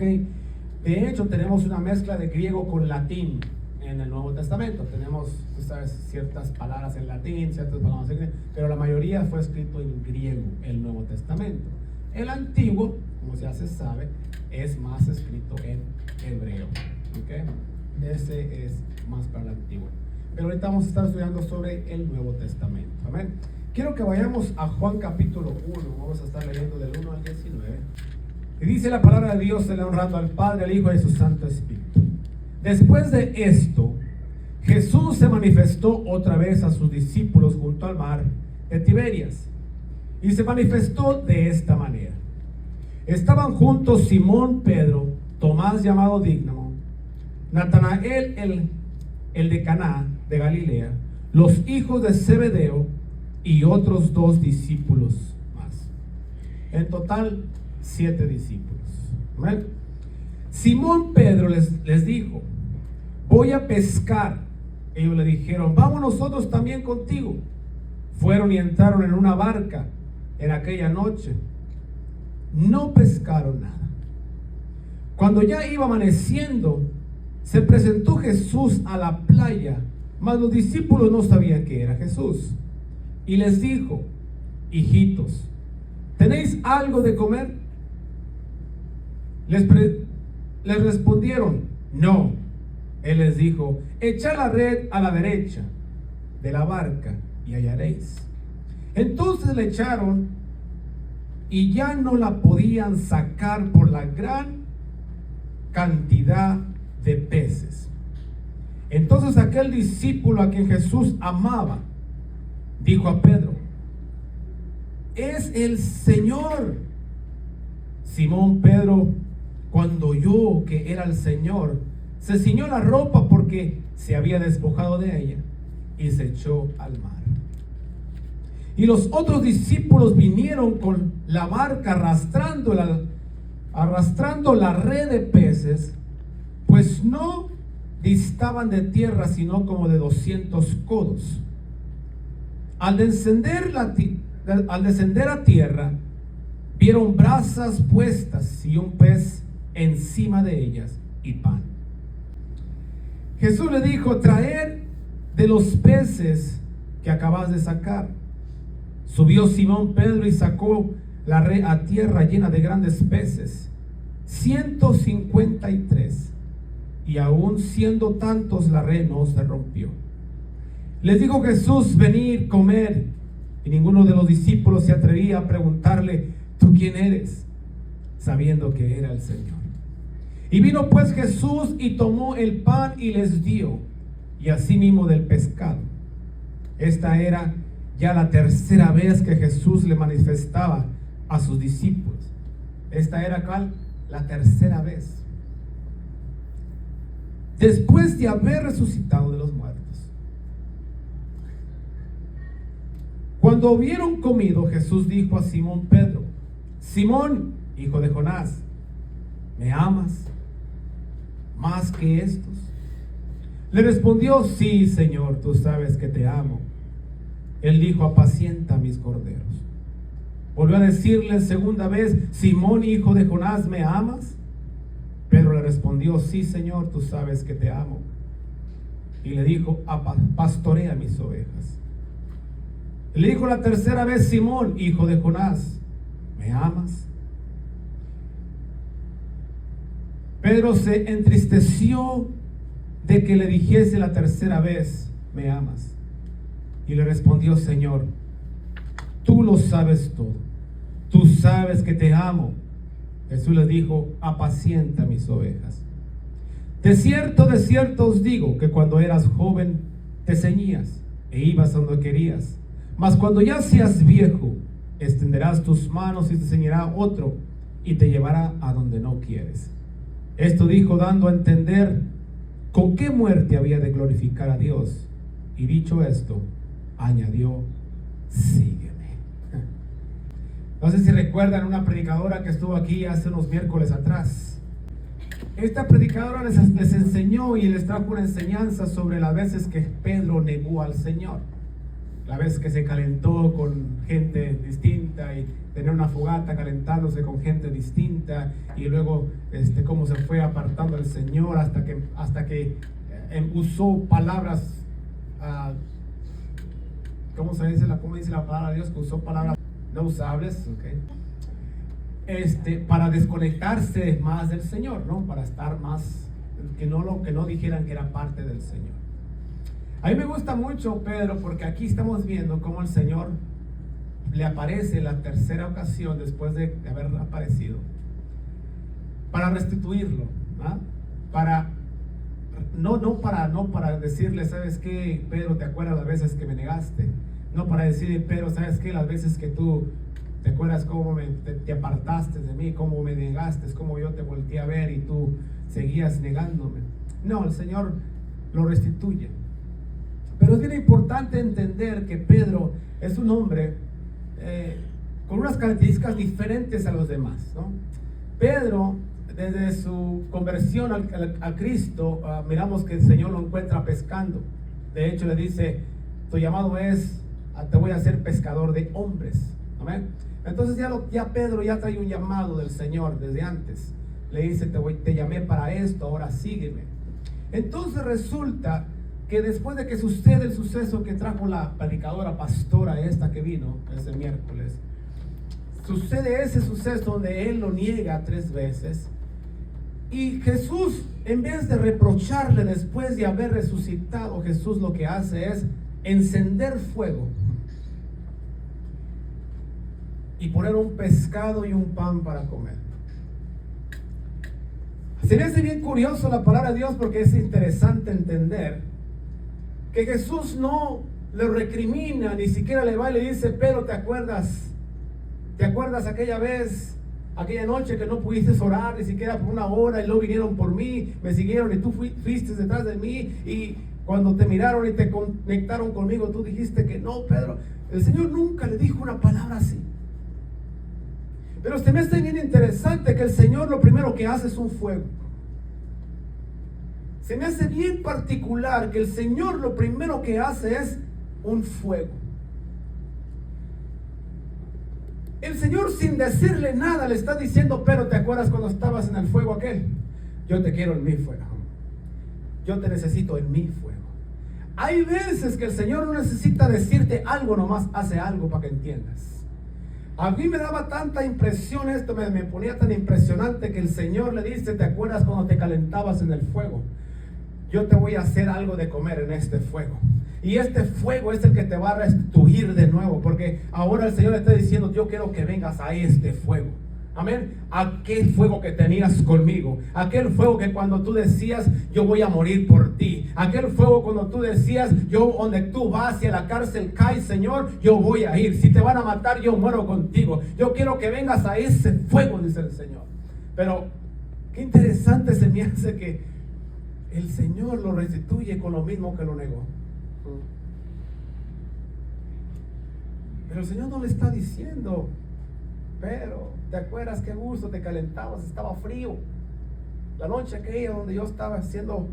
De hecho, tenemos una mezcla de griego con latín en el Nuevo Testamento. Tenemos, tú sabes, ciertas palabras en latín, ciertas palabras en griego, pero la mayoría fue escrito en griego, el Nuevo Testamento. El Antiguo, como ya se sabe, es más escrito en hebreo. Ese es más para el Antiguo. Pero ahorita vamos a estar estudiando sobre el Nuevo Testamento. Amén. Quiero que vayamos a Juan capítulo 1. Vamos a estar leyendo del 1 al 19. Y dice la palabra de Dios, se le honrando al Padre, al Hijo y a su Santo Espíritu. Después de esto, Jesús se manifestó otra vez a sus discípulos junto al mar de Tiberias. Y se manifestó de esta manera. Estaban juntos Simón Pedro, Tomás llamado Dídimo, Natanael el de Caná de Galilea, los hijos de Zebedeo y otros 2 discípulos más. En total, 7 discípulos. ¿Ven? Simón Pedro les dijo: voy a pescar. Ellos le dijeron: vamos nosotros también contigo. Fueron y entraron en una barca en aquella noche. No pescaron nada. Cuando ya iba amaneciendo, se presentó Jesús a la playa, mas los discípulos no sabían que era Jesús. Y les dijo: hijitos, ¿tenéis algo de comer? Les respondieron: no. Él les dijo: echad la red a la derecha de la barca y hallaréis. Entonces le echaron y ya no la podían sacar por la gran cantidad de peces. Entonces aquel discípulo a quien Jesús amaba dijo a Pedro: es el Señor. Simón Pedro, cuando oyó que era el Señor, se ciñó la ropa porque se había despojado de ella y se echó al mar. Y los otros discípulos vinieron con la barca arrastrando la red de peces, pues no distaban de tierra sino como de 200 codos. Al descender a tierra, vieron brasas puestas y un pez encima de ellas y pan. Jesús le dijo: traed de los peces que acabas de sacar. Subió Simón Pedro y sacó la red a tierra llena de grandes peces, 153, y aún siendo tantos la red no se rompió. Les dijo Jesús: venid, comer. Y ninguno de los discípulos se atrevía a preguntarle: ¿tú quién eres?, sabiendo que era el Señor. Y vino pues Jesús y tomó el pan y les dio, y asimismo del pescado. Esta era ya la tercera vez que Jesús le manifestaba a sus discípulos. Esta era ¿cuál? La tercera vez, después de haber resucitado de los muertos. Cuando hubieron comido, Jesús dijo a Simón Pedro: Simón, hijo de Jonás, ¿me amas más que estos? Le respondió: sí, Señor, tú sabes que te amo. Él dijo: apacienta mis corderos. Volvió a decirle segunda vez: Simón, hijo de Jonás, ¿me amas? Pedro le respondió: sí, Señor, tú sabes que te amo. Y le dijo: pastorea mis ovejas. Le dijo la tercera vez: Simón, hijo de Jonás, ¿me amas? Pedro se entristeció de que le dijese la tercera vez: ¿me amas? Y le respondió: Señor, tú lo sabes todo, tú sabes que te amo. Jesús le dijo: apacienta mis ovejas. De cierto os digo que cuando eras joven te ceñías e ibas donde querías, mas cuando ya seas viejo extenderás tus manos y te ceñirá otro y te llevará a donde no quieres. Esto dijo dando a entender con qué muerte había de glorificar a Dios. Y dicho esto, añadió: sígueme. No sé si recuerdan una predicadora que estuvo aquí hace unos miércoles atrás. Esta predicadora les enseñó y les trajo una enseñanza sobre las veces que Pedro negó al Señor. La vez que se calentó con gente distinta y tenía una fogata calentándose con gente distinta, y luego cómo se fue apartando del Señor hasta que usó palabras, ¿cómo dice la palabra de Dios? Que usó palabras no usables, para desconectarse más del Señor, ¿no? Para estar más, que no dijeran que era parte del Señor. A mí me gusta mucho Pedro, porque aquí estamos viendo cómo el Señor le aparece en la tercera ocasión después de haber aparecido, para restituirlo, ¿ah? No para decirle, ¿sabes qué, Pedro? ¿Te acuerdas las veces que me negaste? No para decirle, Pedro, ¿sabes qué? Las veces que tú te acuerdas cómo te apartaste de mí, cómo me negaste, cómo yo te volteé a ver y tú seguías negándome. No, el Señor lo restituye. Pero es bien importante entender que Pedro es un hombre con unas características diferentes a los demás, ¿no? Pedro, desde su conversión a Cristo, miramos que el Señor lo encuentra pescando. De hecho, le dice, tu llamado es, te voy a hacer pescador de hombres. ¿Amén? Entonces ya Pedro ya trae un llamado del Señor desde antes. Le dice, te llamé para esto, ahora sígueme. Entonces resulta que después de que sucede el suceso que trajo la predicadora pastora esta que vino ese miércoles, sucede ese suceso donde él lo niega 3 veces, y Jesús, en vez de reprocharle después de haber resucitado, Jesús lo que hace es encender fuego y poner un pescado y un pan para comer. Se me hace bien curioso la palabra de Dios, porque es interesante entender que Jesús no le recrimina, ni siquiera le va y le dice, pero ¿te acuerdas aquella vez, aquella noche que no pudiste orar ni siquiera por 1 hora, y luego vinieron por mí, me siguieron y tú fuiste detrás de mí, y cuando te miraron y te conectaron conmigo, tú dijiste que no, Pedro? El Señor nunca le dijo una palabra así. Pero se me hace bien interesante que el Señor lo primero que hace es un fuego. Se me hace bien particular que el Señor lo primero que hace es un fuego. El Señor, sin decirle nada, le está diciendo, pero ¿te acuerdas cuando estabas en el fuego aquel? Yo te quiero en mi fuego. Yo te necesito en mi fuego. Hay veces que el Señor no necesita decirte algo, nomás hace algo para que entiendas. A mí me daba tanta impresión esto, me ponía tan impresionante que el Señor le dice, ¿te acuerdas cuando te calentabas en el fuego? Yo te voy a hacer algo de comer en este fuego. Y este fuego es el que te va a restituir de nuevo, porque ahora el Señor le está diciendo, yo quiero que vengas a este fuego. Amén. Aquel fuego que tenías conmigo, aquel fuego que cuando tú decías, yo voy a morir por ti, aquel fuego cuando tú decías, yo donde tú vas y a la cárcel caes, Señor, yo voy a ir. Si te van a matar, yo muero contigo. Yo quiero que vengas a ese fuego, dice el Señor. Pero qué interesante se me hace que el Señor lo restituye con lo mismo que lo negó. Pero el Señor no le está diciendo, pero ¿te acuerdas qué gusto te calentabas? Estaba frío. La noche aquella donde yo estaba siendo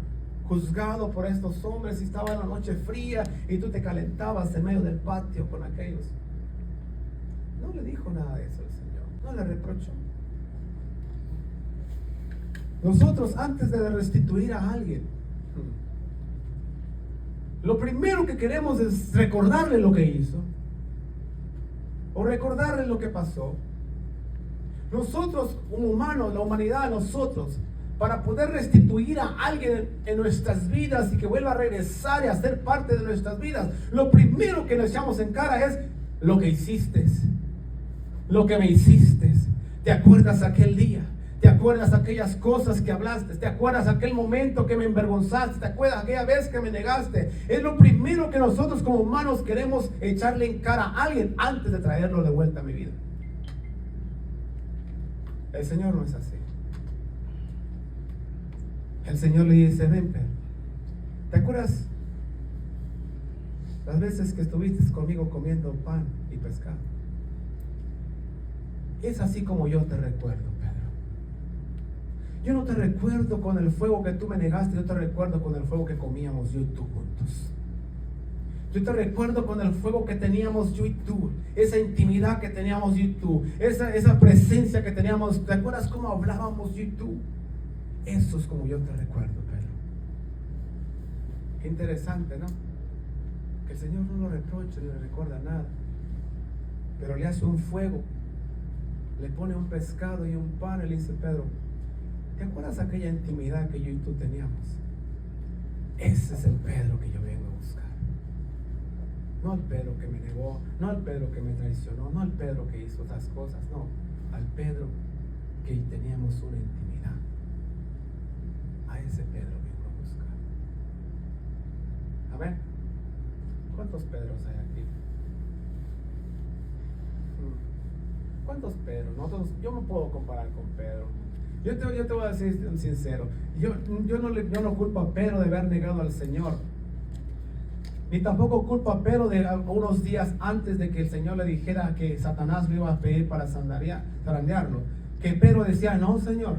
juzgado por estos hombres, y estaba en la noche fría y tú te calentabas en medio del patio con aquellos. No le dijo nada de eso el Señor, no le reprochó. Nosotros, antes de restituir a alguien, lo primero que queremos es recordarle lo que hizo, o recordarle lo que pasó. Nosotros como humanos, la humanidad, nosotros, para poder restituir a alguien en nuestras vidas y que vuelva a regresar y a ser parte de nuestras vidas, lo primero que nos echamos en cara es lo que hiciste, lo que me hiciste. ¿Te acuerdas aquel día? ¿Te acuerdas aquellas cosas que hablaste? ¿Te acuerdas aquel momento que me envergonzaste? ¿Te acuerdas aquella vez que me negaste? Es lo primero que nosotros como humanos queremos echarle en cara a alguien antes de traerlo de vuelta a mi vida. El Señor no es así. El Señor le dice, ven, Pedro, ¿te acuerdas las veces que estuviste conmigo comiendo pan y pescado? Es así como yo te recuerdo, Pedro. Yo no te recuerdo con el fuego que tú me negaste, yo te recuerdo con el fuego que comíamos yo y tú juntos. Yo te recuerdo con el fuego que teníamos yo y tú, esa intimidad que teníamos yo y tú, esa presencia que teníamos. ¿Te acuerdas cómo hablábamos yo y tú? Eso es como yo te recuerdo, Pedro. Qué interesante, ¿no? Que el Señor no lo reprocha ni le recuerda nada, pero le hace un fuego, le pone un pescado y un pan y le dice: Pedro, ¿te acuerdas aquella intimidad que yo y tú teníamos? Ese es el Pedro que yo vengo a buscar. No al Pedro que me negó, no al Pedro que me traicionó, no al Pedro que hizo otras cosas, no, al Pedro que teníamos una intimidad. A ese Pedro vengo a buscar. Amén. ¿Cuántos Pedros hay aquí? ¿Cuántos Pedros? Yo no puedo comparar con Pedro. Yo te voy a decir sincero. Yo no culpo a Pedro de haber negado al Señor. Ni tampoco culpo a Pedro de unos días antes de que el Señor le dijera que Satanás lo iba a pedir para zarandearlo. Que Pedro decía: no, Señor,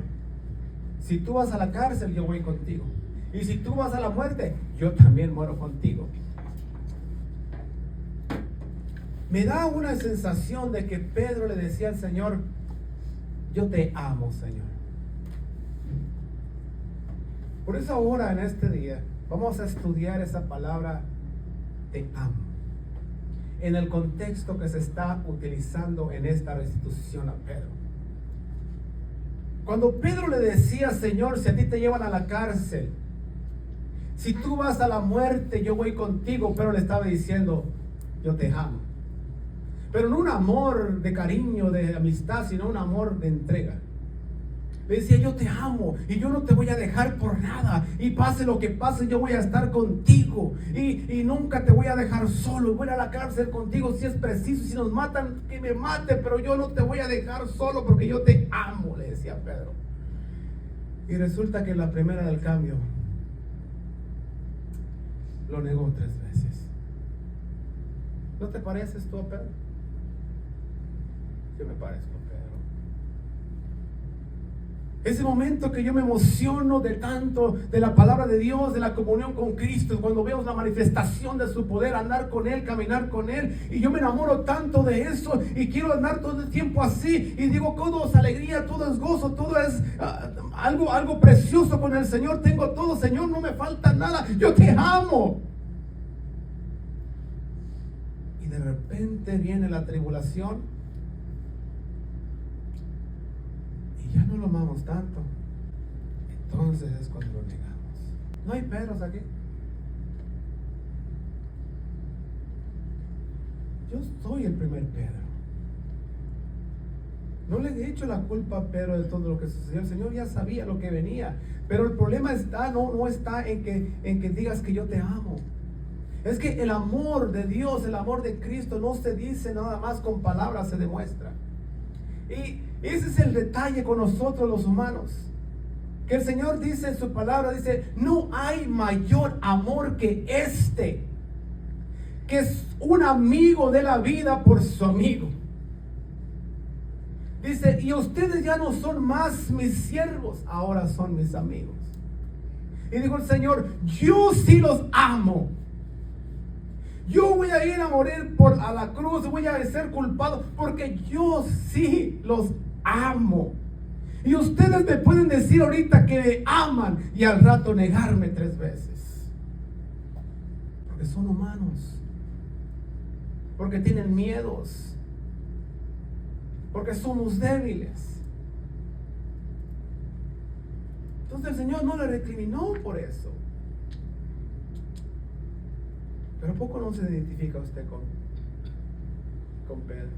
si tú vas a la cárcel, yo voy contigo. Y si tú vas a la muerte, yo también muero contigo. Me da una sensación de que Pedro le decía al Señor: yo te amo, Señor. Por eso ahora, en este día, vamos a estudiar esa palabra, te amo, en el contexto que se está utilizando en esta restitución a Pedro. Cuando Pedro le decía: Señor, si a ti te llevan a la cárcel, si tú vas a la muerte, yo voy contigo, Pedro le estaba diciendo: yo te amo. Pero no un amor de cariño, de amistad, sino un amor de entrega. Le decía: yo te amo y yo no te voy a dejar por nada, y pase lo que pase, yo voy a estar contigo y nunca te voy a dejar solo. Voy a la cárcel contigo si es preciso, si nos matan, que me mate, pero yo no te voy a dejar solo porque yo te amo, le decía Pedro. Y resulta que la primera del cambio lo negó 3 veces. ¿No te pareces tú a Pedro? Yo me parezco a Pedro. Ese momento que yo me emociono de tanto de la palabra de Dios, de la comunión con Cristo, cuando veo la manifestación de su poder, andar con Él, caminar con Él, y yo me enamoro tanto de eso y quiero andar todo el tiempo así, y digo: todo es alegría, todo es gozo, todo es algo precioso con el Señor. Tengo todo, Señor, no me falta nada, yo te amo. Y de repente viene la tribulación y ya no lo amamos tanto. Entonces es cuando lo negamos. ¿No hay Pedros aquí? Yo soy el primer Pedro. No le he hecho la culpa a Pedro de todo lo que sucedió. El Señor ya sabía lo que venía. Pero el problema no está en que digas que yo te amo. Es que el amor de Dios, el amor de Cristo no se dice nada más con palabras, se demuestra. Y ese es el detalle con nosotros los humanos. Que el Señor dice en su palabra, dice: no hay mayor amor que este, que es un amigo de la vida por su amigo. Dice: y ustedes ya no son más mis siervos, ahora son mis amigos. Y dijo el Señor: yo sí los amo. Yo voy a ir a morir a la cruz, voy a ser culpado, porque yo sí los amo. Y ustedes me pueden decir ahorita que me aman y al rato negarme 3 veces. Porque son humanos. Porque tienen miedos. Porque somos débiles. Entonces el Señor no le recriminó por eso. Pero ¿a poco no se identifica usted con Pedro?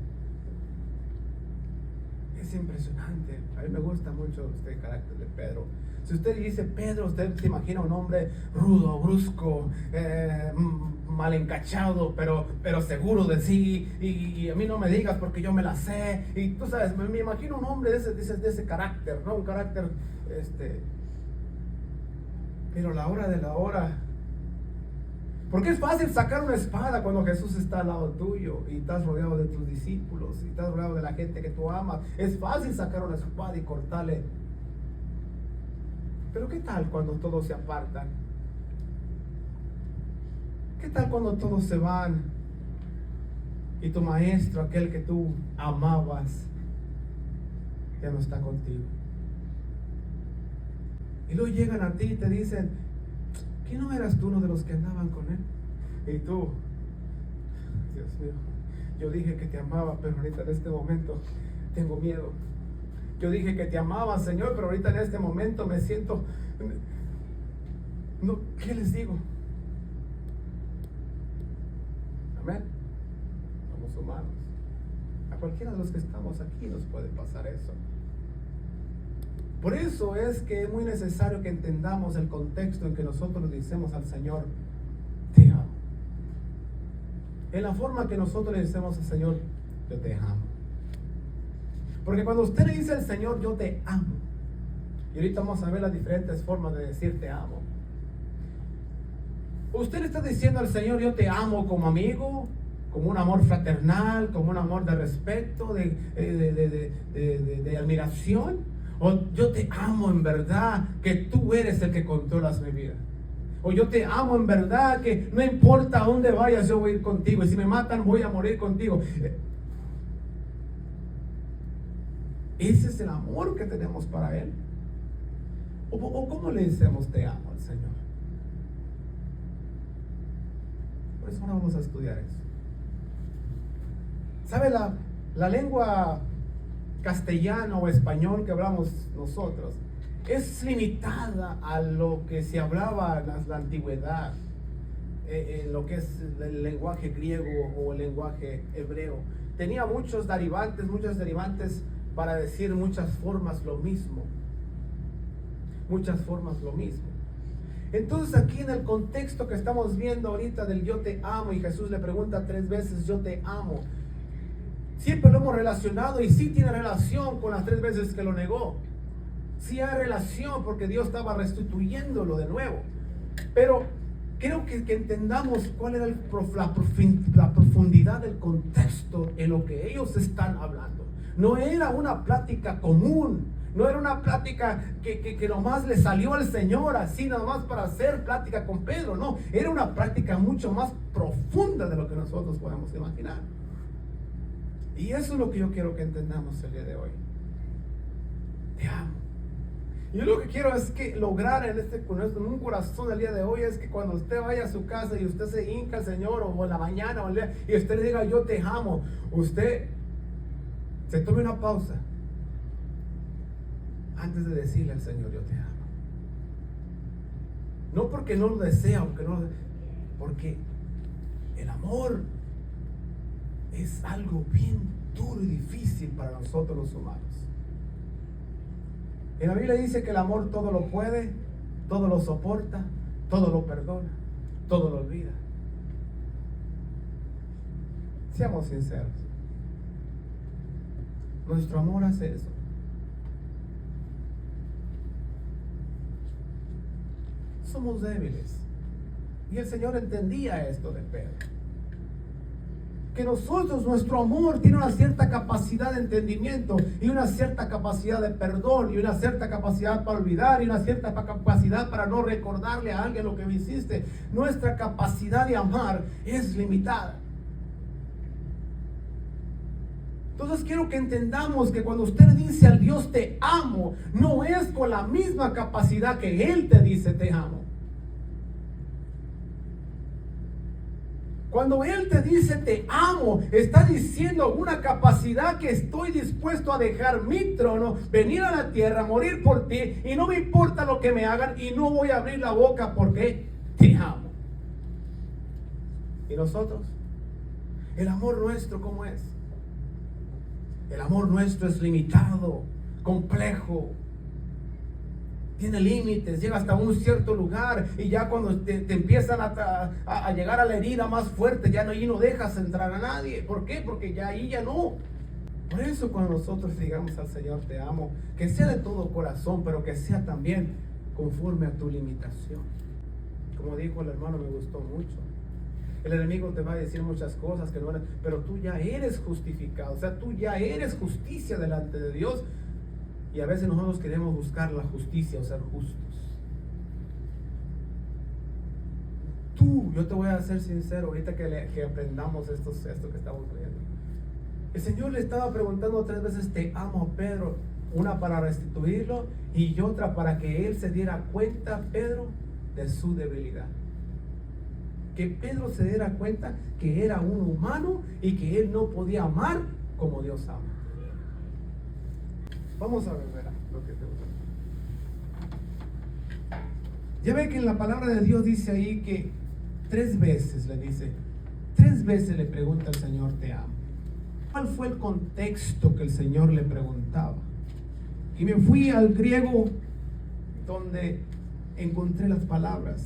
Es impresionante. A mí me gusta mucho el carácter de Pedro. Si usted dice Pedro, usted se imagina un hombre rudo, brusco, mal encachado, pero seguro de sí. Y a mí no me digas porque yo me la sé. Y tú sabes, me imagino un hombre de ese carácter, ¿no? Un carácter, pero a la hora de la hora. Porque es fácil sacar una espada cuando Jesús está al lado tuyo y estás rodeado de tus discípulos y estás rodeado de la gente que tú amas. Es fácil sacar una espada y cortarle. Pero ¿qué tal cuando todos se apartan? ¿Qué tal cuando todos se van y tu maestro, aquel que tú amabas, ya no está contigo? Y luego llegan a ti y te dicen, ¿qué no eras tú uno de los que andaban con él? Y tú, Dios mío, yo dije que te amaba, pero ahorita en este momento tengo miedo. Yo dije que te amaba, Señor, pero ahorita en este momento me siento... No, ¿qué les digo? Amén. Somos humanos. A cualquiera de los que estamos aquí nos puede pasar eso. Por eso es que es muy necesario que entendamos el contexto en que nosotros le decimos al Señor, te amo. En la forma que nosotros le decimos al Señor, yo te amo. Porque cuando usted le dice al Señor, yo te amo, y ahorita vamos a ver las diferentes formas de decir te amo. Usted le está diciendo al Señor, yo te amo como amigo, como un amor fraternal, como un amor de respeto, de admiración. O yo te amo en verdad, que tú eres el que controlas mi vida. O yo te amo en verdad, que no importa a dónde vayas, yo voy a ir contigo. Y si me matan, voy a morir contigo. Ese es el amor que tenemos para Él. ¿O cómo le decimos te amo al Señor? Por eso ahora vamos a estudiar eso. ¿Sabe la lengua castellano o español que hablamos nosotros es limitada a lo que se hablaba en la antigüedad, en lo que es el lenguaje griego o el lenguaje hebreo? Tenía muchos derivantes para decir muchas formas lo mismo. Entonces aquí en el contexto que estamos viendo ahorita del yo te amo, y Jesús le pregunta 3 veces yo te amo, siempre lo hemos relacionado, y sí tiene relación con las 3 veces que lo negó. Sí hay relación, porque Dios estaba restituyéndolo de nuevo. Pero creo que entendamos cuál era la profundidad del contexto en lo que ellos están hablando. No era una plática común, no era una plática que nomás le salió al Señor así, nada más para hacer plática con Pedro. No, era una práctica mucho más profunda de lo que nosotros podemos imaginar. Y eso es lo que yo quiero que entendamos el día de hoy. Te amo. Yo lo que quiero es que lograr en un corazón el día de hoy es que cuando usted vaya a su casa y usted se hinca al Señor, o en la mañana o el día, y usted le diga yo te amo, usted se tome una pausa antes de decirle al Señor yo te amo. No porque no lo desea, porque el amor es algo bien duro y difícil para nosotros los humanos. En la Biblia dice que el amor todo lo puede, todo lo soporta, todo lo perdona, todo lo olvida. Seamos sinceros. Nuestro amor hace eso. Somos débiles. Y el Señor entendía esto de Pedro. Que nosotros, nuestro amor tiene una cierta capacidad de entendimiento, y una cierta capacidad de perdón, y una cierta capacidad para olvidar, y una cierta capacidad para no recordarle a alguien lo que me hiciste. Nuestra capacidad de amar es limitada. Entonces quiero que entendamos que cuando usted dice al Dios te amo, no es con la misma capacidad que Él te dice te amo. Cuando Él te dice te amo, está diciendo una capacidad que estoy dispuesto a dejar mi trono, venir a la tierra, morir por ti, y no me importa lo que me hagan, y no voy a abrir la boca porque te amo. ¿Y nosotros? El amor nuestro, ¿cómo es? El amor nuestro es limitado, complejo, tiene límites, llega hasta un cierto lugar, y ya cuando te empiezan a llegar a la herida más fuerte, ya no dejas entrar a nadie. ¿Por qué? Porque ya ahí ya no. Por eso cuando nosotros digamos al Señor te amo, que sea de todo corazón, pero que sea también conforme a tu limitación. Como dijo el hermano, me gustó mucho. El enemigo te va a decir muchas cosas que no eres, pero tú ya eres justificado, o sea, tú ya eres justicia delante de Dios. Y a veces nosotros queremos buscar la justicia o ser justos. yo te voy a ser sincero, ahorita que aprendamos esto que estamos leyendo. El Señor le estaba preguntando 3 veces, te amo, Pedro. Una para restituirlo y otra para que él se diera cuenta, Pedro, de su debilidad. Que Pedro se diera cuenta que era un humano y que él no podía amar como Dios ama. Vamos a ver, verá, lo que te gusta. Ya ve que en la palabra de Dios dice ahí que 3 veces le dice, 3 veces le pregunta al Señor, te amo. ¿Cuál fue el contexto que el Señor le preguntaba? Y me fui al griego donde encontré las palabras.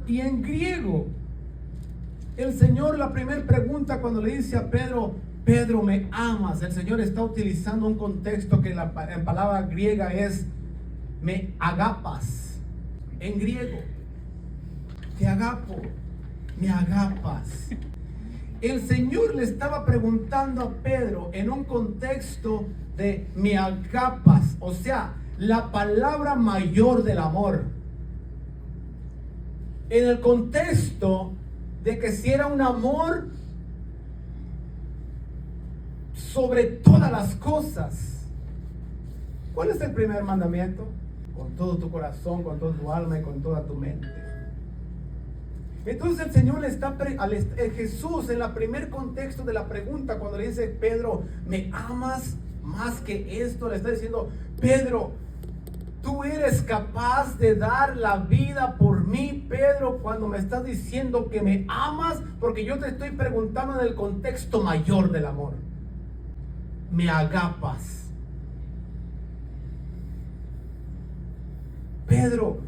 Y en griego, el Señor, la primera pregunta cuando le dice a Pedro, Pedro, ¿me amas? El Señor está utilizando un contexto que en palabra griega es me agapas. En griego, te agapo, me agapas. El Señor le estaba preguntando a Pedro en un contexto de me agapas, o sea, la palabra mayor del amor. En el contexto de que si era un amor sobre todas las cosas. ¿Cuál es el primer mandamiento? Con todo tu corazón, con toda tu alma y con toda tu mente. Entonces el Señor le está, Jesús en el primer contexto de la pregunta, cuando le dice, Pedro, ¿me amas más que esto? Le está diciendo, Pedro, tú eres capaz de dar la vida por mí, Pedro, cuando me estás diciendo que me amas, porque yo te estoy preguntando en el contexto mayor del amor. Me agapas. Pedro,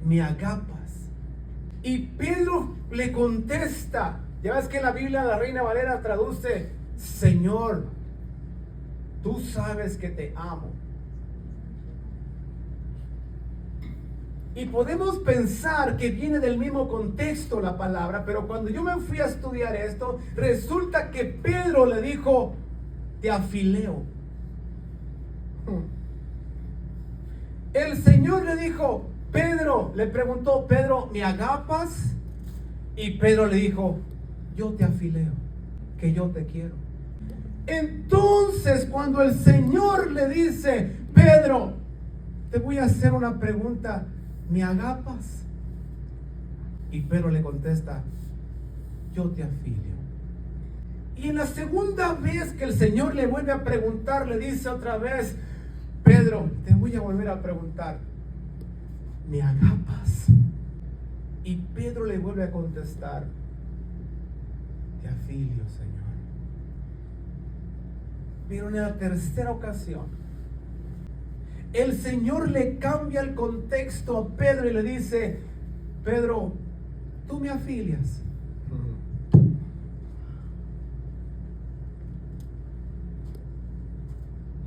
me agapas. Y Pedro le contesta, ya ves que en la Biblia la Reina Valera traduce, Señor, tú sabes que te amo. Y podemos pensar que viene del mismo contexto la palabra, pero cuando yo me fui a estudiar esto, resulta que Pedro le dijo, te afileo. El Señor le dijo, Pedro, le preguntó, Pedro, ¿me agapas? Y Pedro le dijo, yo te afileo, que yo te quiero. Entonces, cuando el Señor le dice, Pedro, te voy a hacer una pregunta, ¿me agapas? Y Pedro le contesta, yo te afilio. Y en la segunda vez que el Señor le vuelve a preguntar, le dice otra vez, Pedro, te voy a volver a preguntar, ¿me agapas? Y Pedro le vuelve a contestar, te afilio, Señor. Pero en la tercera ocasión, el Señor le cambia el contexto a Pedro y le dice, Pedro, tú me afilias.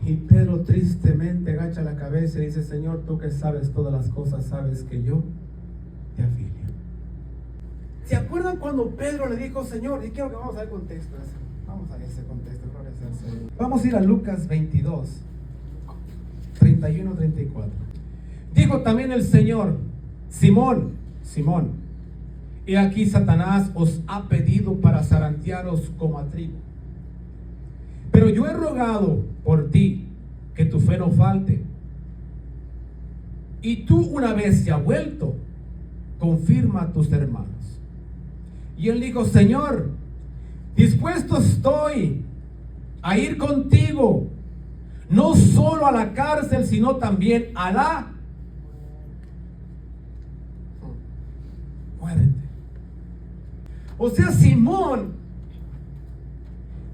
Y Pedro tristemente agacha la cabeza y dice, Señor, tú que sabes todas las cosas, sabes que yo te afilio. ¿Se acuerdan cuando Pedro le dijo, Señor? Y quiero que vamos a ver el contexto. Vamos a ver ese contexto. Vamos a ir a Lucas 22, 31-34. Dijo también el Señor, Simón, Simón, he aquí Satanás os ha pedido para zarandearos como a trigo. Pero yo he rogado por ti que tu fe no falte. Y tú, una vez ya vuelto, confirma a tus hermanos. Y él dijo, Señor, dispuesto estoy a ir contigo, no solo a la cárcel, sino también a la muerte. O sea, Simón,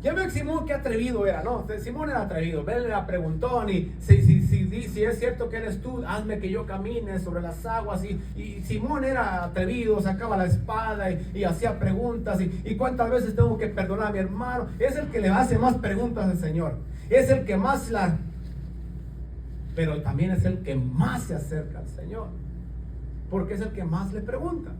ya ven Simón qué atrevido era, ¿no? Simón era atrevido, él le preguntó, y si es cierto que eres tú, hazme que yo camine sobre las aguas. Y Simón era atrevido, sacaba la espada y hacía preguntas. Y cuántas veces tengo que perdonar a mi hermano. Es el que le hace más preguntas al Señor. Es el que más pero también es el que más se acerca al Señor, porque es el que más le pregunta.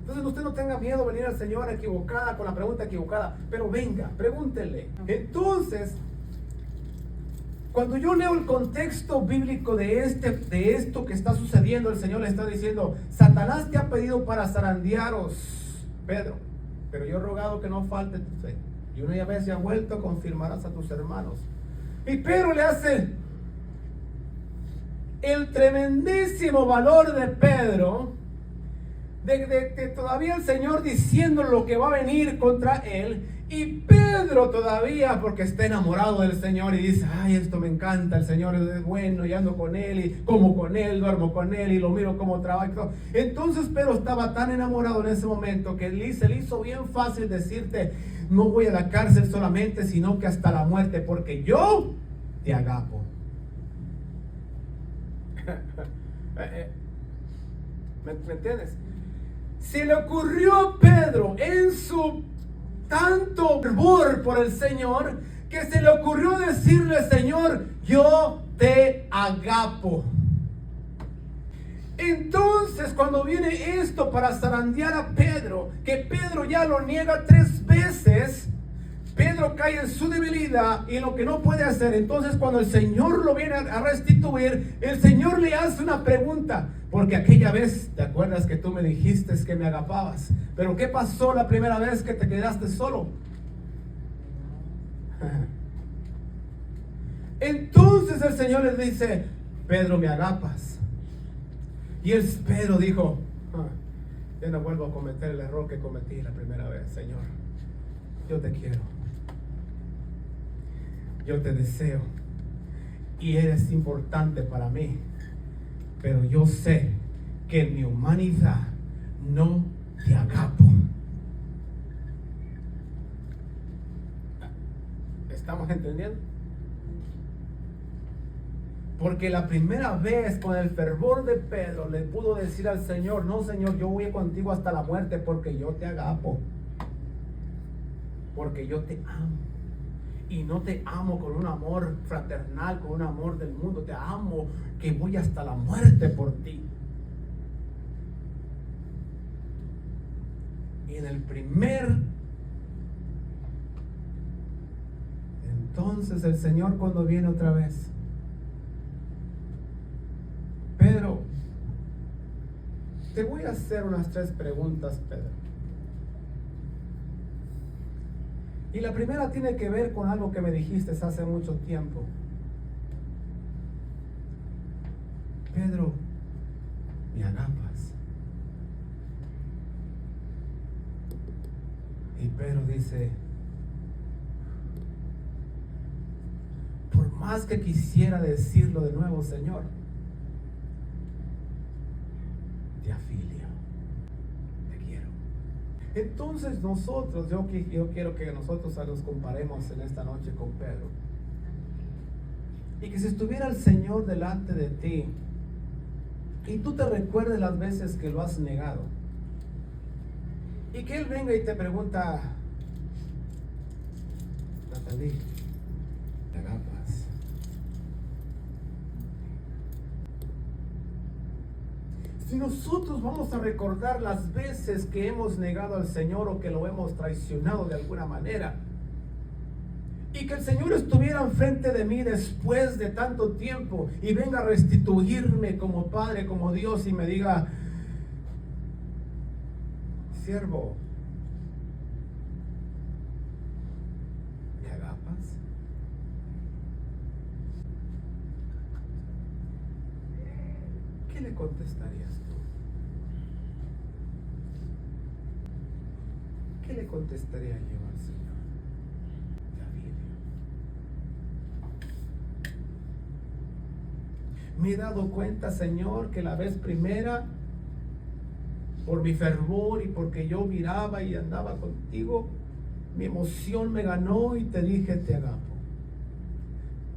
Entonces usted no tenga miedo de venir al Señor equivocada, con la pregunta equivocada, pero venga, pregúntele. Entonces, Cuando yo leo el contexto bíblico de esto que está sucediendo, el Señor le está diciendo: Satanás te ha pedido para zarandearos, Pedro, pero yo he rogado que no falte tu fe. Y una vez ya vuelto, confirmarás a tus hermanos. Y Pedro le hace el tremendísimo valor de Pedro, de todavía el Señor diciendo lo que va a venir contra él. Y Pedro todavía, porque está enamorado del Señor y dice: ay, esto me encanta, el Señor es bueno, y ando con Él, y como con Él, duermo con Él, y lo miro como trabaja. Entonces Pedro estaba tan enamorado en ese momento que se le hizo bien fácil decirte: no voy a la cárcel solamente, sino que hasta la muerte, porque yo te agapo. ¿Me entiendes? Se le ocurrió a Pedro en su tanto fervor por el Señor, que se le ocurrió decirle: Señor, yo te agapo. Entonces, cuando viene esto para zarandear a Pedro, que Pedro ya lo niega 3 veces, Pedro cae en su debilidad y lo que no puede hacer. Entonces, cuando el Señor lo viene a restituir, el Señor le hace una pregunta. Porque aquella vez, ¿te acuerdas que tú me dijiste que me agapabas? Pero ¿qué pasó la primera vez que te quedaste solo? Entonces el Señor le dice: Pedro, me agapas. Y Pedro dijo: yo no vuelvo a cometer el error que cometí la primera vez. Señor, yo te quiero, yo te deseo y eres importante para mí. Pero yo sé que en mi humanidad no te agapo. ¿Estamos entendiendo? Porque la primera vez, con el fervor de Pedro, le pudo decir al Señor: no, Señor, yo voy contigo hasta la muerte, porque yo te agapo, porque yo te amo. Y no te amo con un amor fraternal, con un amor del mundo. Te amo que voy hasta la muerte por ti. Y en el entonces el Señor, cuando viene otra vez: Pedro, te voy a hacer unas 3 preguntas, Pedro. Y la primera tiene que ver con algo que me dijiste hace mucho tiempo. Pedro, me agapas. Y Pedro dice: por más que quisiera decirlo de nuevo, Señor, te afilio. Entonces nosotros, yo quiero que nosotros nos comparemos en esta noche con Pedro. Y que si estuviera el Señor delante de ti y tú te recuerdes las veces que lo has negado, y que Él venga y te pregunta: Natalie, ¿te agapas? Si nosotros vamos a recordar las veces que hemos negado al Señor o que lo hemos traicionado de alguna manera, y que el Señor estuviera enfrente de mí después de tanto tiempo y venga a restituirme como Padre, como Dios, y me diga: siervo, ¿me agapas? ¿Qué le contestarías tú? ¿Qué le contestaría yo al Señor? Me he dado cuenta, Señor, que la vez primera, por mi fervor y porque yo miraba y andaba contigo, mi emoción me ganó y te dije: te agapo.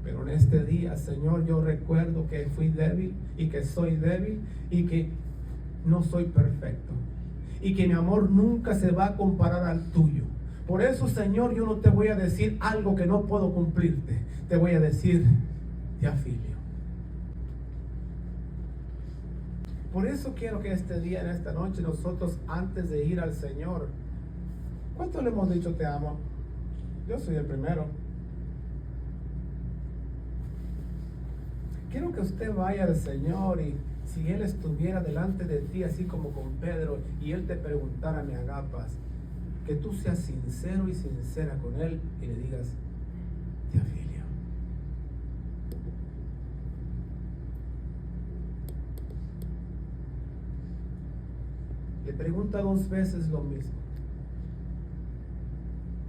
Pero en este día, Señor, yo recuerdo que fui débil y que soy débil y que no soy perfecto y que mi amor nunca se va a comparar al tuyo. Por eso, Señor, yo no te voy a decir algo que no puedo cumplirte. Te voy a decir: te afilio. Por eso quiero que este día, en esta noche, nosotros, antes de ir al Señor, ¿cuánto le hemos dicho te amo? Yo soy el primero. quiero que usted vaya al Señor y si Él estuviera delante de ti, así como con Pedro, y Él te preguntara, me agapas, que tú seas sincero y sincera con Él y le digas, te afilio. Le pregunta 2 veces lo mismo.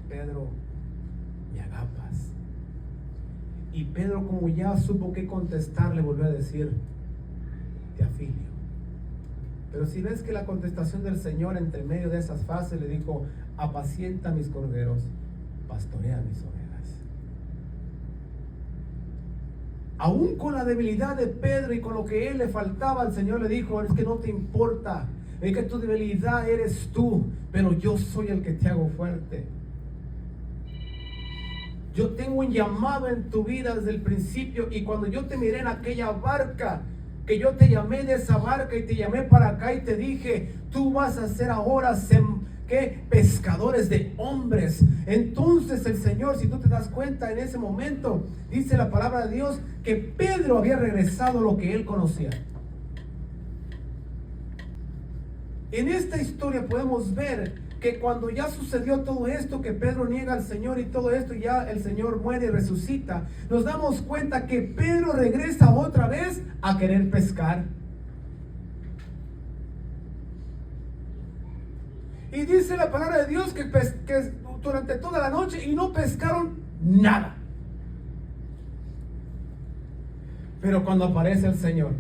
Pedro, me agapas. Y Pedro, como ya supo qué contestar, le volvió a decir, te afilio. Pero si ves que la contestación del Señor entre medio de esas frases le dijo, apacienta mis corderos, pastorea mis ovejas. Aún con la debilidad de Pedro y con lo que él le faltaba, el Señor le dijo, es que no te importa, es que tu debilidad eres tú, pero yo soy el que te hago fuerte. Yo tengo un llamado en tu vida desde el principio, y cuando yo te miré en aquella barca, que yo te llamé de esa barca y te llamé para acá y te dije, tú vas a ser ahora pescadores de hombres. Entonces el Señor, si tú te das cuenta, en ese momento dice la palabra de Dios que Pedro había regresado a lo que él conocía. En esta historia podemos ver que cuando ya sucedió todo esto, que Pedro niega al Señor y todo esto, y ya el Señor muere y resucita, nos damos cuenta que Pedro regresa otra vez a querer pescar. Y dice la palabra de Dios que durante toda la noche y no pescaron nada. Pero cuando aparece el Señor,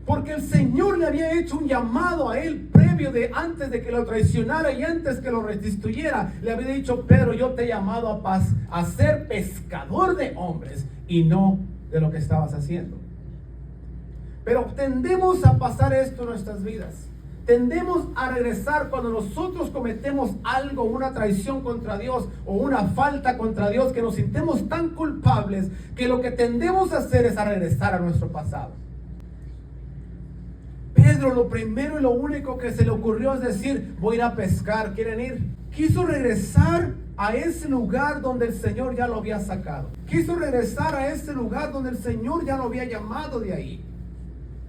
porque el Señor le había hecho un llamado a él previo antes de que lo traicionara y antes que lo restituyera, le había dicho, Pedro, yo te he llamado a ser pescador de hombres y no de lo que estabas haciendo. Pero tendemos a pasar esto en nuestras vidas. Tendemos a regresar cuando nosotros cometemos algo, una traición contra Dios o una falta contra Dios, que nos sintemos tan culpables que lo que tendemos a hacer es a regresar a nuestro pasado. Pedro, lo primero y lo único que se le ocurrió es decir, voy a ir a pescar, ¿quieren ir? Quiso regresar a ese lugar donde el Señor ya lo había sacado. Quiso regresar a ese lugar donde el Señor ya lo había llamado de ahí.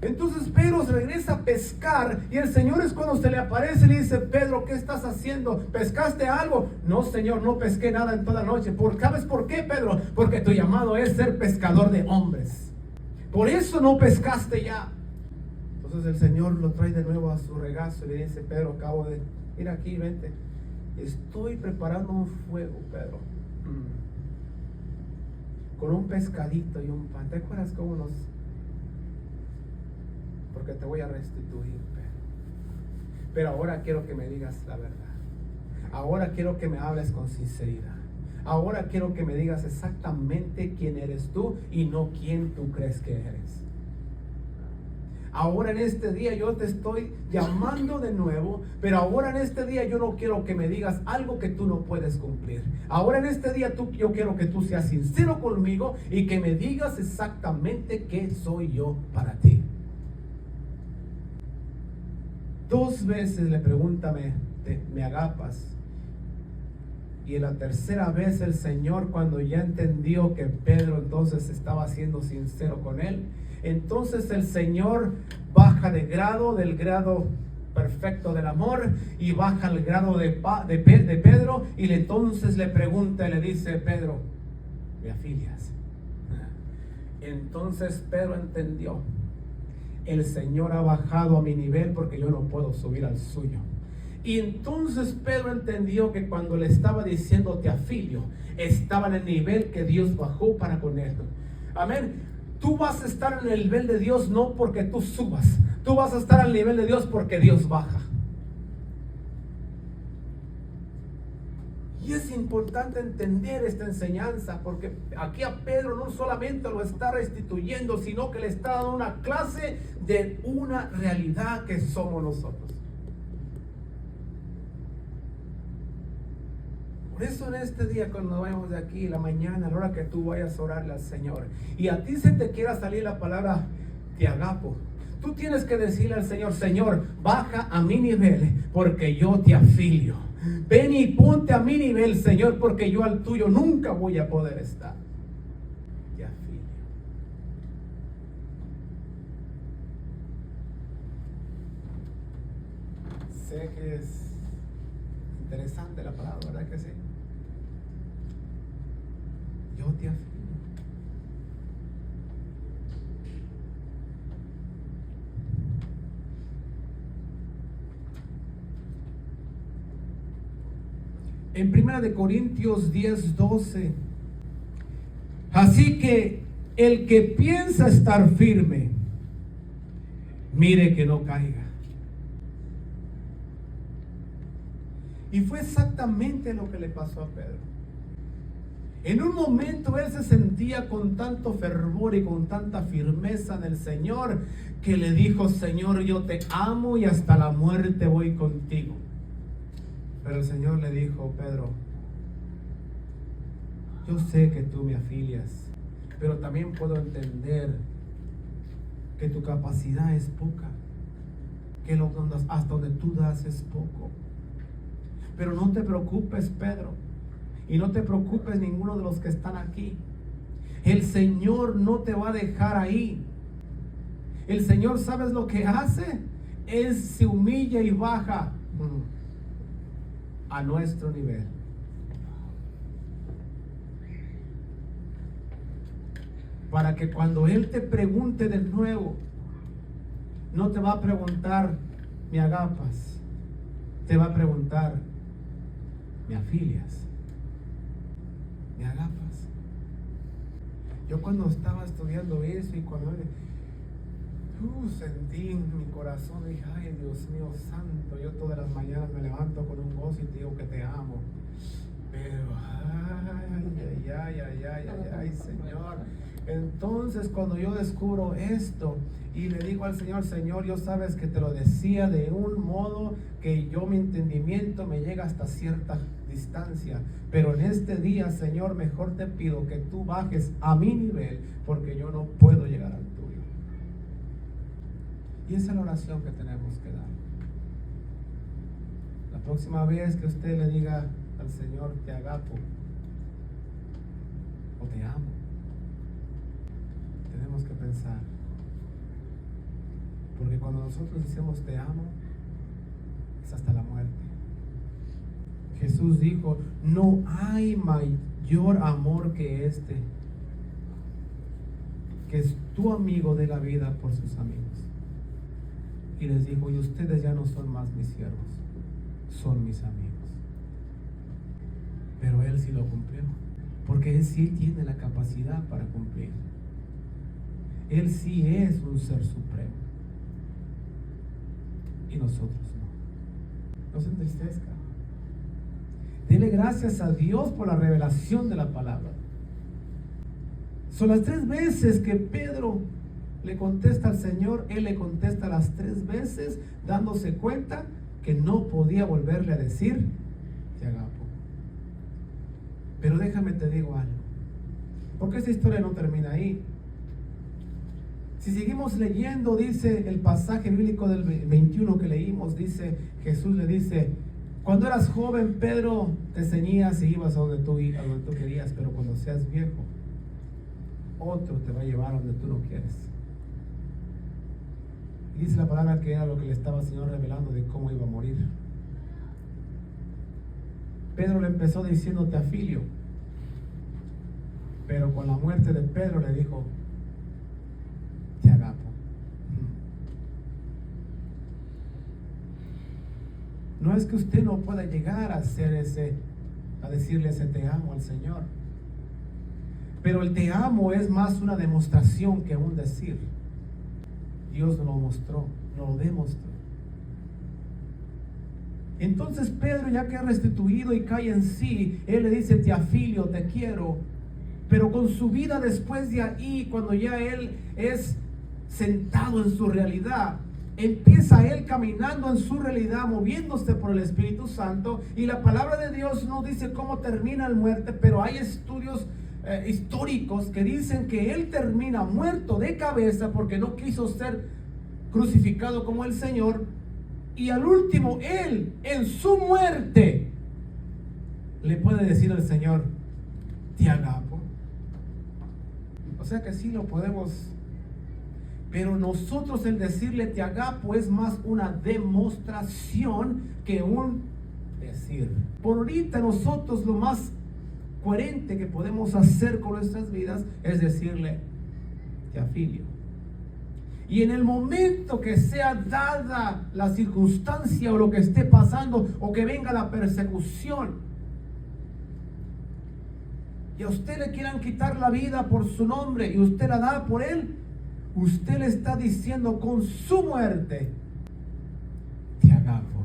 Entonces Pedro se regresa a pescar y el Señor es cuando se le aparece y le dice, Pedro, ¿qué estás haciendo? ¿Pescaste algo? No, Señor, no pesqué nada en toda la noche. ¿Sabes por qué, Pedro? Porque tu llamado es ser pescador de hombres. Por eso no pescaste ya. Entonces el Señor lo trae de nuevo a su regazo y le dice, Pedro, acabo de ir aquí, vente. Estoy preparando un fuego, Pedro. Con un pescadito y un pan. ¿Te acuerdas cómo nos... Porque te voy a restituir, Pedro. Pero ahora quiero que me digas la verdad. Ahora quiero que me hables con sinceridad. Ahora quiero que me digas exactamente quién eres tú y no quién tú crees que eres. Ahora en este día yo te estoy llamando de nuevo, pero ahora en este día yo no quiero que me digas algo que tú no puedes cumplir. Ahora en este día yo quiero que tú seas sincero conmigo y que me digas exactamente qué soy yo para ti. 2 veces le pregunta, ¿me agapas? Y en la tercera vez el Señor, cuando ya entendió que Pedro entonces estaba siendo sincero con él, entonces el Señor baja de grado, del grado perfecto del amor, y baja al grado de Pedro, y entonces le pregunta y le dice, Pedro, ¿me afilias? Entonces Pedro entendió, el Señor ha bajado a mi nivel porque yo no puedo subir al suyo. Y entonces Pedro entendió que cuando le estaba diciendo te afilio, estaba en el nivel que Dios bajó para con él. Amén. Tú vas a estar en el nivel de Dios no porque tú subas. Tú vas a estar al nivel de Dios porque Dios baja. Y es importante entender esta enseñanza, porque aquí a Pedro no solamente lo está restituyendo, sino que le está dando una clase de una realidad que somos nosotros. Por eso en este día, cuando vayamos de aquí, la mañana, a la hora que tú vayas a orarle al Señor, y a ti se te quiera salir la palabra te agapo, tú tienes que decirle al Señor, Señor, baja a mi nivel, porque yo te afilio. Ven y ponte a mi nivel, Señor, porque yo al tuyo nunca voy a poder estar. sé que es interesante la palabra, ¿verdad que sí? Yo te afirmo. En 1 Corintios 10:12, así que el que piensa estar firme, mire que no caiga. Y fue exactamente lo que le pasó a Pedro. En un momento él se sentía con tanto fervor y con tanta firmeza en el Señor, que le dijo: Señor, yo te amo y hasta la muerte voy contigo. Pero el Señor le dijo: Pedro, yo sé que tú me afilias, pero también puedo entender que tu capacidad es poca, que hasta donde tú das es poco. Pero no te preocupes, Pedro, y no te preocupes ninguno de los que están aquí. El Señor no te va a dejar ahí. El Señor, ¿sabes lo que hace? Él se humilla y baja a nuestro nivel. Para que cuando Él te pregunte de nuevo, no te va a preguntar: ¿me agapas? Te va a preguntar: ¿me afilias? ¿Me agapas? Yo cuando estaba estudiando eso y cuando sentí en mi corazón, dije: ay, Dios mío santo, yo todas las mañanas me levanto con un gozo y te digo que te amo. Pero, ay, Señor. Entonces, cuando yo descubro esto y le digo al Señor: Señor, yo sabes que te lo decía de un modo que mi entendimiento me llega hasta cierta distancia, pero en este día, Señor, mejor te pido que tú bajes a mi nivel, porque yo no puedo llegar al tuyo. Y esa es la oración que tenemos que dar. La próxima vez que usted le diga al Señor: te agapo o te amo, tenemos que pensar, porque cuando nosotros decimos te amo, es hasta la muerte. Jesús dijo: no hay mayor amor que este, que es tu amigo de la vida por sus amigos. Y les dijo: y ustedes ya no son más mis siervos, son mis amigos. Pero Él sí lo cumplió, porque Él sí tiene la capacidad para cumplir. Él sí es un ser supremo, y nosotros no. No se entristezca. Dele gracias a Dios por la revelación de la palabra. Son las 3 veces que Pedro le contesta al Señor. Él le contesta las 3 veces, dándose cuenta que no podía volverle a decir: te agapo. Pero déjame te digo algo, porque esta historia no termina ahí. Si seguimos leyendo, dice el pasaje bíblico del 21 que leímos, dice, Jesús le dice: cuando eras joven, Pedro, te ceñías y ibas a donde tú querías, pero cuando seas viejo, otro te va a llevar a donde tú no quieres. Y dice la palabra que era lo que le estaba el Señor revelando de cómo iba a morir. Pedro le empezó diciendo: te afilio. Pero con la muerte de Pedro le dijo: te agapo. No es que usted no pueda llegar a decirle ese te amo al Señor, pero el te amo es más una demostración que un decir. Dios nos lo mostró, nos lo demostró. Entonces Pedro, ya que ha restituido y cae en sí, él le dice: te afilio, te quiero. Pero con su vida después de ahí, cuando ya él es sentado en su realidad, empieza él caminando en su realidad, moviéndose por el Espíritu Santo. Y la palabra de Dios no dice cómo termina el muerte, pero hay estudios históricos que dicen que él termina muerto de cabeza porque no quiso ser crucificado como el Señor. Y al último, él en su muerte le puede decir al Señor: te agapo. O sea que sí lo podemos Pero nosotros el decirle te agapo es más una demostración que un decir. Por ahorita nosotros lo más coherente que podemos hacer con nuestras vidas es decirle te afilio. Y en el momento que sea dada la circunstancia o lo que esté pasando o que venga la persecución y a usted le quieran quitar la vida por su nombre y usted la da por él, usted le está diciendo con su muerte te agapo.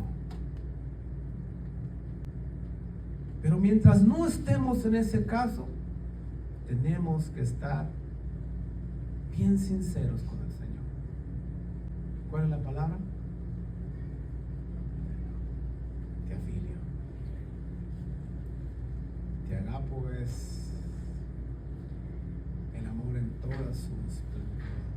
Pero mientras no estemos en ese caso, tenemos que estar bien sinceros con el Señor. ¿Cuál es la palabra? Te afilio. Te agapo es el amor en todas sus esplendor.